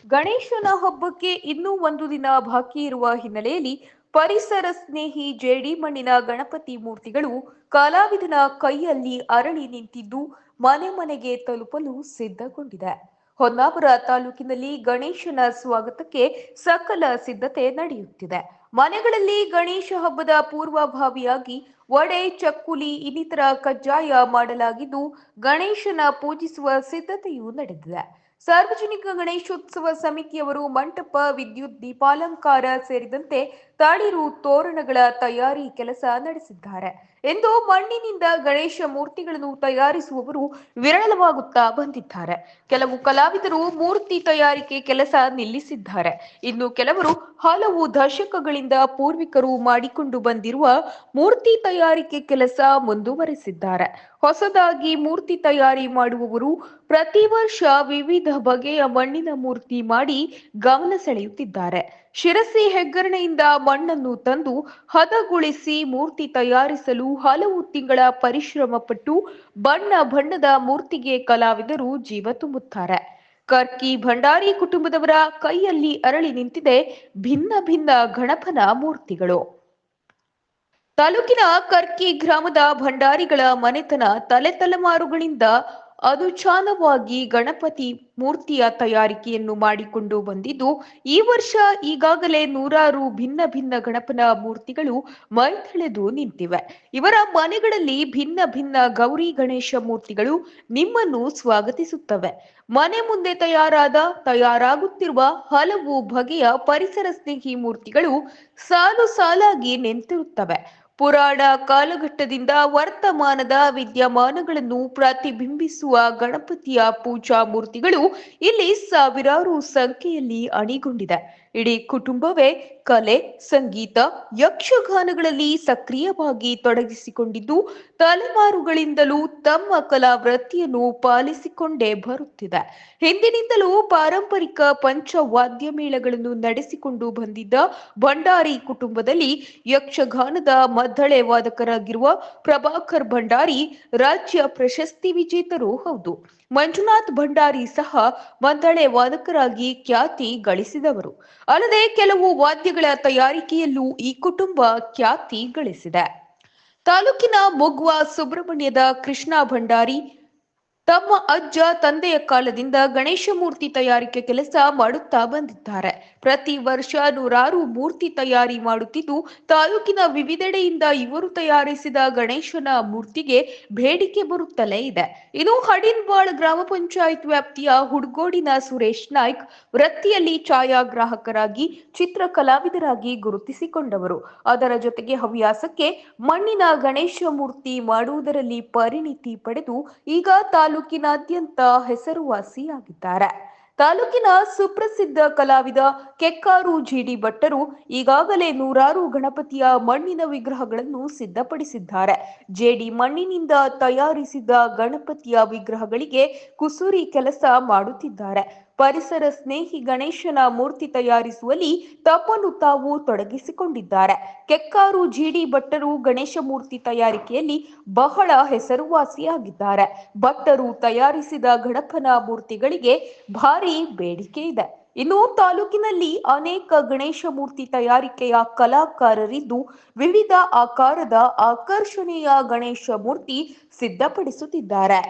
ಗಣೇಶನ ಹಬ್ಬಕ್ಕೆ ಇನ್ನೂ ಒಂದು ದಿನ ಬಾಕಿ ಇರುವ ಹಿನ್ನೆಲೆಯಲ್ಲಿ ಪರಿಸರ ಸ್ನೇಹಿ ಜೇಡಿ ಮಣ್ಣಿನ ಗಣಪತಿ ಮೂರ್ತಿಗಳು ಕಲಾವಿದನ ಕೈಯಲ್ಲಿ ಅರಳಿ ನಿಂತಿದ್ದು ಮನೆ ಮನೆಗೆ ತಲುಪಲು ಸಿದ್ಧಗೊಂಡಿದೆ. ಹೊನ್ನಾವರ ತಾಲೂಕಿನಲ್ಲಿ ಗಣೇಶನ ಸ್ವಾಗತಕ್ಕೆ ಸಕಲ ಸಿದ್ಧತೆ ನಡೆಯುತ್ತಿದೆ. ಮನೆಗಳಲ್ಲಿ ಗಣೇಶ ಹಬ್ಬದ ಪೂರ್ವಭಾವಿಯಾಗಿ ವಡೆ, ಚಕ್ಕುಲಿ ಇನ್ನಿತರ ಕಜ್ಜಾಯ ಮಾಡಲಾಗಿದ್ದು ಗಣೇಶನ ಪೂಜಿಸುವ ಸಿದ್ಧತೆಯೂ ನಡೆದಿದೆ. ಸಾರ್ವಜನಿಕ ಗಣೇಶೋತ್ಸವ ಸಮಿತಿಯವರು ಮಂಟಪ, ವಿದ್ಯುತ್ ದೀಪಾಲಂಕಾರ ಸೇರಿದಂತೆ ತಳಿರು ತೋರಣಗಳ ತಯಾರಿ ಕೆಲಸ ನಡೆಸಿದ್ದಾರೆ ಎಂದು ಮಣ್ಣಿನಿಂದ ಗಣೇಶ ಮೂರ್ತಿಗಳನ್ನು ತಯಾರಿಸುವವರು ವಿರಳವಾಗುತ್ತಾ ಬಂದಿದ್ದಾರೆ. ಕೆಲವು ಕಲಾವಿದರು ಮೂರ್ತಿ ತಯಾರಿಕೆ ಕೆಲಸ ನಿಲ್ಲಿಸಿದ್ದಾರೆ. ಇನ್ನು ಕೆಲವರು ಹಲವು ದಶಕಗಳಿಂದ ಪೂರ್ವಿಕರು ಮಾಡಿಕೊಂಡು ಬಂದಿರುವ ಮೂರ್ತಿ ತಯಾರಿಕೆ ಕೆಲಸ ಮುಂದುವರೆಸಿದ್ದಾರೆ. ಹೊಸದಾಗಿ ಮೂರ್ತಿ ತಯಾರಿ ಮಾಡುವವರು ಪ್ರತಿ ವರ್ಷ ವಿವಿಧ ಬಗೆಯ ಮಣ್ಣಿನ ಮೂರ್ತಿ ಮಾಡಿ ಗಮನ ಸೆಳೆಯುತ್ತಿದ್ದಾರೆ. ಶಿರಸಿ ಹೆಗ್ಗರಣೆಯಿಂದ ಮಣ್ಣನ್ನು ತಂದು ಹದಗೊಳಿಸಿ ಮೂರ್ತಿ ತಯಾರಿಸಲು ಹಲವು ತಿಂಗಳ ಪರಿಶ್ರಮ ಪಟ್ಟು ಬಣ್ಣ ಬಣ್ಣದ ಮೂರ್ತಿಗೆ ಕಲಾವಿದರು ಜೀವ ತುಂಬುತ್ತಾರೆ. ಕರ್ಕಿ ಭಂಡಾರಿ ಕುಟುಂಬದವರ ಕೈಯಲ್ಲಿ ಅರಳಿ ನಿಂತಿದೆ ಭಿನ್ನ ಭಿನ್ನ ಗಣಪನ ಮೂರ್ತಿಗಳು. ತಾಲೂಕಿನ ಕರ್ಕಿ ಗ್ರಾಮದ ಭಂಡಾರಿಗಳ ಮನೆತನ ತಲೆತಲೆಮಾರುಗಳಿಂದ ಅನುಚಾನವಾಗಿ ಗಣಪತಿ ಮೂರ್ತಿಯ ತಯಾರಿಕೆಯನ್ನು ಮಾಡಿಕೊಂಡು ಬಂದಿದ್ದು, ಈ ವರ್ಷ ಈಗಾಗಲೇ ನೂರಾರು ಭಿನ್ನ ಭಿನ್ನ ಗಣಪನ ಮೂರ್ತಿಗಳು ಮೈತಳೆದು ನಿಂತಿವೆ. ಇವರ ಮನೆಗಳಲ್ಲಿ ಭಿನ್ನ ಭಿನ್ನ ಗೌರಿ ಗಣೇಶ ಮೂರ್ತಿಗಳು ನಿಮ್ಮನ್ನು ಸ್ವಾಗತಿಸುತ್ತವೆ. ಮನೆ ಮುಂದೆ ತಯಾರಾಗುತ್ತಿರುವ ಹಲವು ಬಗೆಯ ಪರಿಸರ ಸ್ನೇಹಿ ಮೂರ್ತಿಗಳು ಸಾಲು ಸಾಲಾಗಿ ನಿಂತಿರುತ್ತವೆ. ಪುರಾಣ ಕಾಲಘಟ್ಟದಿಂದ ವರ್ತಮಾನದ ವಿದ್ಯಮಾನಗಳನ್ನು ಪ್ರತಿಬಿಂಬಿಸುವ ಗಣಪತಿಯ ಪೂಜಾ ಮೂರ್ತಿಗಳು ಇಲ್ಲಿ ಸಾವಿರಾರು ಸಂಖ್ಯೆಯಲ್ಲಿ ಅಣಿಗೊಂಡಿದೆ. ಇಡೀ ಕುಟುಂಬವೇ ಕಲೆ, ಸಂಗೀತ, ಯಕ್ಷಗಾನಗಳಲ್ಲಿ ಸಕ್ರಿಯವಾಗಿ ತೊಡಗಿಸಿಕೊಂಡಿದ್ದು ತಲೆಮಾರುಗಳಿಂದಲೂ ತಮ್ಮ ಕಲಾ ವೃತ್ತಿಯನ್ನು ಪಾಲಿಸಿಕೊಂಡೇ ಬರುತ್ತಿದೆ. ಹಿಂದಿನಿಂದಲೂ ಪಾರಂಪರಿಕ ಪಂಚವಾದ್ಯ ಮೇಳಗಳನ್ನು ನಡೆಸಿಕೊಂಡು ಬಂದಿದ್ದ ಭಂಡಾರಿ ಕುಟುಂಬದಲ್ಲಿ ಯಕ್ಷಗಾನದ ಮದ್ದಳೆ ವಾದಕರಾಗಿರುವ ಪ್ರಭಾಕರ್ ಭಂಡಾರಿ ರಾಜ್ಯ ಪ್ರಶಸ್ತಿ ವಿಜೇತರೂ ಹೌದು. ಮಂಜುನಾಥ್ ಭಂಡಾರಿ ಸಹ ಮದ್ದಳೆ ವಾದಕರಾಗಿ ಖ್ಯಾತಿ ಗಳಿಸಿದವರು. ಅಲ್ಲದೆ ಕೆಲವು ವಾದ್ಯಗಳ ತಯಾರಿಕೆಯಲ್ಲೂ ಈ ಕುಟುಂಬ ಖ್ಯಾತಿ ಗಳಿಸಿದೆ. ತಾಲೂಕಿನ ಮುಗ್ವಾ ಸುಬ್ರಹ್ಮಣ್ಯದ ಕೃಷ್ಣ ಭಂಡಾರಿ ತಮ್ಮ ಅಜ್ಜ ತಂದೆಯ ಕಾಲದಿಂದ ಗಣೇಶ ಮೂರ್ತಿ ತಯಾರಿಕೆ ಕೆಲಸ ಮಾಡುತ್ತಾ ಬಂದಿದ್ದಾರೆ. ಪ್ರತಿ ವರ್ಷ ನೂರಾರು ಮೂರ್ತಿ ತಯಾರಿ ಮಾಡುತ್ತಿದ್ದು ತಾಲೂಕಿನ ವಿವಿಧೆಡೆಯಿಂದ ಇವರು ತಯಾರಿಸಿದ ಗಣೇಶನ ಮೂರ್ತಿಗೆ ಬೇಡಿಕೆ ಬರುತ್ತಲೇ ಇದೆ. ಇನ್ನು ಹಡಿನ್ವಾಳ್ ಗ್ರಾಮ ಪಂಚಾಯತ್ ವ್ಯಾಪ್ತಿಯ ಹುಡ್ಗೋಡಿನ ಸುರೇಶ್ ನಾಯ್ಕ್ ವೃತ್ತಿಯಲ್ಲಿ ಛಾಯಾಗ್ರಾಹಕರಾಗಿ ಚಿತ್ರ ಕಲಾವಿದರಾಗಿ ಗುರುತಿಸಿಕೊಂಡವರು. ಅದರ ಜೊತೆಗೆ ಹವ್ಯಾಸಕ್ಕೆ ಮಣ್ಣಿನ ಗಣೇಶ ಮೂರ್ತಿ ಮಾಡುವುದರಲ್ಲಿ ಪರಿಣಿತಿ ಪಡೆದು ಈಗ ತಾಲೂಕಿನಾದ್ಯಂತ ಹೆಸರುವಾಸಿಯಾಗಿದ್ದಾರೆ. ತಾಲೂಕಿನ ಸುಪ್ರಸಿದ್ಧ ಕಲಾವಿದ ಕೆಕ್ಕಾರು ಜಿಡಿ ಭಟ್ಟರು ಈಗಾಗಲೇ ನೂರಾರು ಗಣಪತಿಯ ಮಣ್ಣಿನ ವಿಗ್ರಹಗಳನ್ನು ಸಿದ್ಧಪಡಿಸಿದ್ದಾರೆ. ಜೇಡಿ ಮಣ್ಣಿನಿಂದ ತಯಾರಿಸಿದ ಗಣಪತಿಯ ವಿಗ್ರಹಗಳಿಗೆ ಕುಸುರಿ ಕೆಲಸ ಮಾಡುತ್ತಿದ್ದಾರೆ. ಪರಿಸರ ಸ್ನೇಹಿ ಗಣೇಶನ ಮೂರ್ತಿ ತಯಾರಿಸುವಲ್ಲಿ ತಮ್ಮನ್ನು ತಾವು ತೊಡಗಿಸಿಕೊಂಡಿದ್ದಾರೆ. ಕೆಕ್ಕಾರು ಜಿಡಿ ಭಟ್ಟರು ಗಣೇಶ ಮೂರ್ತಿ ತಯಾರಿಕೆಯಲ್ಲಿ ಬಹಳ ಹೆಸರುವಾಸಿಯಾಗಿದ್ದಾರೆ. ಭಟ್ಟರು ತಯಾರಿಸಿದ ಗಣಪನ ಮೂರ್ತಿಗಳಿಗೆ ಭಾರಿ ಬೇಡಿಕೆ ಇದೆ. ಇನ್ನು ತಾಲೂಕಿನಲ್ಲಿ ಅನೇಕ ಗಣೇಶ ಮೂರ್ತಿ ತಯಾರಿಕೆಯ ಕಲಾಕಾರರಿದ್ದು ವಿವಿಧ ಆಕಾರದ ಆಕರ್ಷಣೀಯ ಗಣೇಶ ಮೂರ್ತಿ ಸಿದ್ಧಪಡಿಸುತ್ತಿದ್ದಾರೆ.